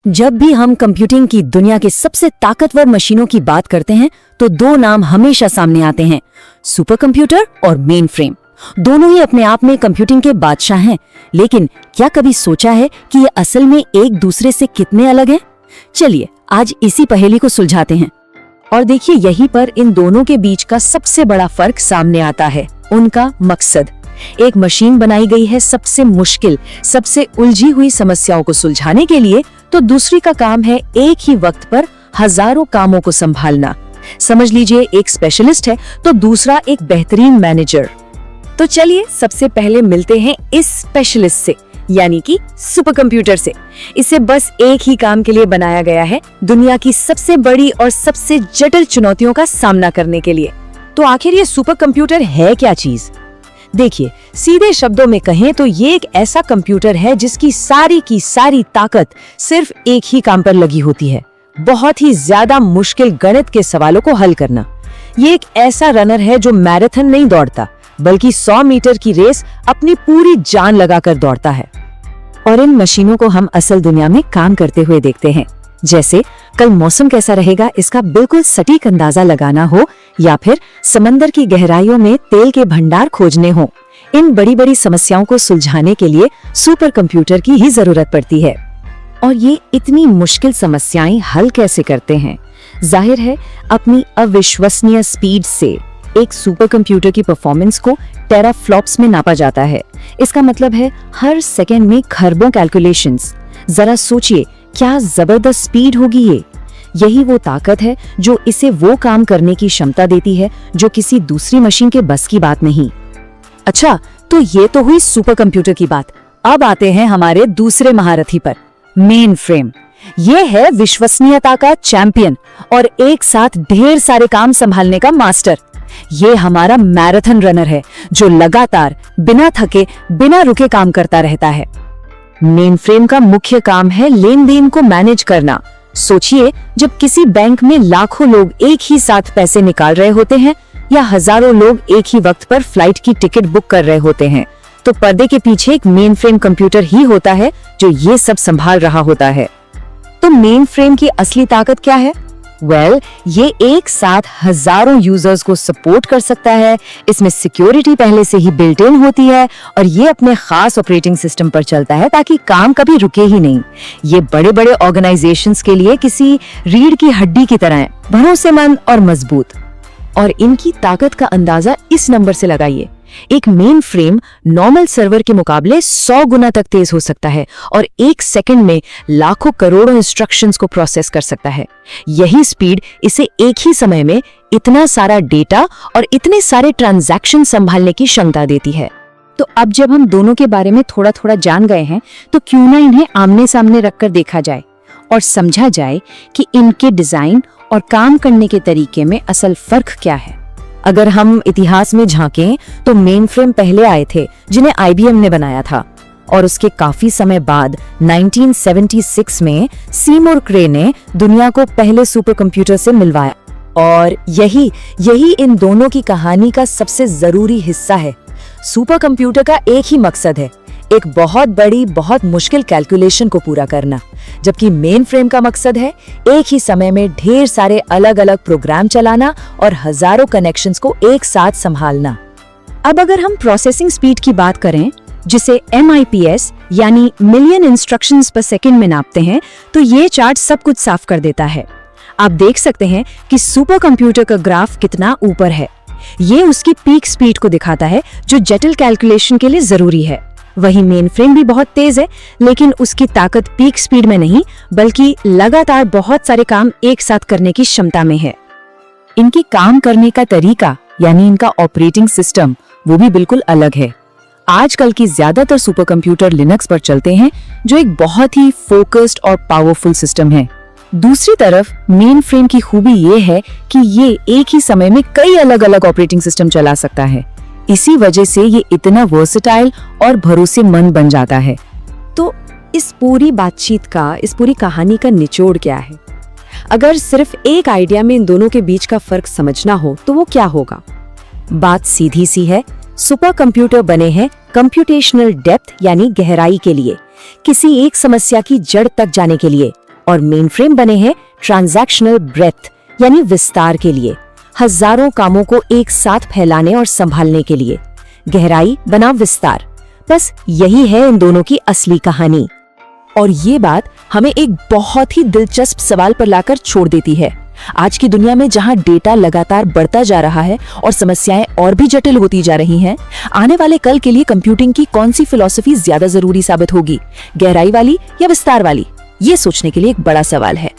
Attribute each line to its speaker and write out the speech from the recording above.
Speaker 1: जब भी हम कंप्यूटिंग की दुनिया के सबसे ताकतवर मशीनों की बात करते हैं तो दो नाम हमेशा सामने आते हैं, सुपर कंप्यूटर और मेन फ्रेम। दोनों ही अपने आप में कंप्यूटिंग के बादशाह हैं, लेकिन क्या कभी सोचा है कि ये असल में एक दूसरे से कितने अलग हैं? चलिए आज इसी पहेली को सुलझाते हैं। और देखिए, यहीं पर इन दोनों के बीच का सबसे बड़ा फर्क सामने आता है, उनका मकसद। एक मशीन बनाई गई है सबसे मुश्किल, सबसे उलझी हुई समस्याओं को सुलझाने के लिए, तो दूसरी का काम है एक ही वक्त पर हजारों कामों को संभालना। समझ लीजिए, एक स्पेशलिस्ट है तो दूसरा एक बेहतरीन मैनेजर। तो चलिए सबसे पहले मिलते हैं इस स्पेशलिस्ट से, यानी कि सुपर कंप्यूटर से। इसे बस एक ही काम के लिए बनाया गया है, दुनिया की सबसे बड़ी और सबसे जटिल चुनौतियों का सामना करने के लिए। तो आखिर ये सुपर कंप्यूटर है क्या चीज? देखिए, सीधे शब्दों में कहें तो ये एक ऐसा कंप्यूटर है जिसकी सारी की सारी ताकत सिर्फ एक ही काम पर लगी होती है, बहुत ही ज्यादा मुश्किल गणित के सवालों को हल करना। ये एक ऐसा रनर है जो मैराथन नहीं दौड़ता, बल्कि 100 मीटर की रेस अपनी पूरी जान लगाकर दौड़ता है। और इन मशीनों को हम असल दुनिया में काम करते हुए देखते हैं, जैसे कल मौसम कैसा रहेगा इसका बिल्कुल सटीक अंदाजा लगाना हो, या फिर समंदर की गहराइयों में तेल के भंडार खोजने हो। इन बड़ी बड़ी समस्याओं को सुलझाने के लिए सुपर कंप्यूटर की ही जरूरत पड़ती है। और ये इतनी मुश्किल समस्याएं हल कैसे करते हैं? जाहिर है, अपनी अविश्वसनीय स्पीड से। एक सुपर कंप्यूटर की परफॉर्मेंस को टेराफ्लॉप्स में नापा जाता है। इसका मतलब है हर सेकंड में खरबों कैलकुलेशंस। जरा सोचिए, क्या जबरदस्त स्पीड होगी ये। यही वो ताकत है जो इसे वो काम करने की क्षमता देती है जो किसी दूसरी मशीन के बस की बात नहीं। अच्छा, तो ये तो हुई सुपर कंप्यूटर की बात। अब आते हैं हमारे दूसरे महारथी पर, मेन फ्रेम। ये है विश्वसनीयता का चैंपियन और एक साथ ढेर सारे काम संभालने का मास्टर। ये हमारा मैराथन रनर है जो लगातार बिना थके बिना रुके काम करता रहता है। मेन फ्रेम का मुख्य काम है लेन देन को मैनेज करना। सोचिए, जब किसी बैंक में लाखों लोग एक ही साथ पैसे निकाल रहे होते हैं या हजारों लोग एक ही वक्त पर फ्लाइट की टिकट बुक कर रहे होते हैं, तो पर्दे के पीछे एक मेन फ्रेम कंप्यूटर ही होता है जो ये सब संभाल रहा होता है। तो मेन फ्रेम की असली ताकत क्या है? ये एक साथ हजारों यूजर्स को सपोर्ट कर सकता है। इसमें सिक्योरिटी पहले से ही बिल्ट इन होती है और ये अपने खास ऑपरेटिंग सिस्टम पर चलता है ताकि काम कभी रुके ही नहीं। ये बड़े बड़े ऑर्गेनाइजेशंस के लिए किसी रीढ़ की हड्डी की तरह है, भरोसेमंद और मजबूत। और इनकी ताकत का अंदाजा इस नंबर से लगाइए, एक मेन फ्रेम नॉर्मल सर्वर के मुकाबले 100 गुना तक तेज हो सकता है और एक सेकंड में लाखों करोड़ों इंस्ट्रक्शंस को प्रोसेस कर सकता है। यही स्पीड इसे एक ही समय में इतना सारा डेटा और इतने सारे ट्रांजैक्शन संभालने की क्षमता देती है। तो अब जब हम दोनों के बारे में थोड़ा थोड़ा जान गए हैं, तो क्यों ना इन्हें आमने सामने रखकर देखा जाए और समझा जाए कि इनके डिजाइन और काम करने के तरीके में असल फर्क क्या है। अगर हम इतिहास में झांकें तो मेन फ्रेम पहले आए थे जिन्हें IBM ने बनाया था, और उसके काफी समय बाद 1976 में सीमोर क्रे ने दुनिया को पहले सुपर कंप्यूटर से मिलवाया। और यही इन दोनों की कहानी का सबसे जरूरी हिस्सा है। सुपर कंप्यूटर का एक ही मकसद है, एक बहुत बड़ी बहुत मुश्किल कैलकुलेशन को पूरा करना, जबकि मेन फ्रेम का मकसद है एक ही समय में ढेर सारे अलग अलग प्रोग्राम चलाना और हजारों कनेक्शंस को एक साथ संभालना। अब अगर हम प्रोसेसिंग स्पीड की बात करें, जिसे MIPS यानी मिलियन इंस्ट्रक्शंस पर सेकंड में नापते हैं, तो ये चार्ट सब कुछ साफ कर देता है। आप देख सकते हैं कि सुपर कंप्यूटर का ग्राफ कितना ऊपर है। ये उसकी पीक स्पीड को दिखाता है जो जटिल कैलकुलेशन के लिए जरूरी है। वही मेन फ्रेम भी बहुत तेज है, लेकिन उसकी ताकत पीक स्पीड में नहीं बल्कि लगातार बहुत सारे काम एक साथ करने की क्षमता में है। इनकी काम करने का तरीका यानी इनका ऑपरेटिंग सिस्टम वो भी बिल्कुल अलग है। आजकल की ज्यादातर सुपर कंप्यूटर लिनक्स पर चलते हैं, जो एक बहुत ही फोकस्ड और पावरफुल सिस्टम है। दूसरी तरफ मेन फ्रेम की खूबी ये है कि ये एक ही समय में कई अलग अलग ऑपरेटिंग सिस्टम चला सकता है। इसी वजह से ये इतना वर्सेटाइल और भरोसेमंद बन जाता है। तो इस पूरी बातचीत का, इस पूरी कहानी का निचोड़ क्या है? अगर सिर्फ एक आइडिया में इन दोनों के बीच का फर्क समझना हो तो वो क्या होगा? बात सीधी सी है, सुपर कंप्यूटर बने हैं कंप्यूटेशनल डेप्थ यानी गहराई के लिए, किसी एक समस्या की जड़ तक जाने के लिए, और मेन फ्रेम बने हैं ट्रांजैक्शनल ब्रेथ यानी विस्तार के लिए, हजारों कामों को एक साथ फैलाने और संभालने के लिए। गहराई बनाम विस्तार, बस यही है इन दोनों की असली कहानी।
Speaker 2: और ये बात हमें एक बहुत ही दिलचस्प सवाल पर लाकर छोड़ देती है। आज की दुनिया में जहां डेटा लगातार बढ़ता जा रहा है और समस्याएं और भी जटिल होती जा रही हैं, आने वाले कल के लिए कंप्यूटिंग की कौन सी फिलॉसफी ज्यादा जरूरी साबित होगी, गहराई वाली या विस्तार वाली? ये सोचने के लिए एक बड़ा सवाल है।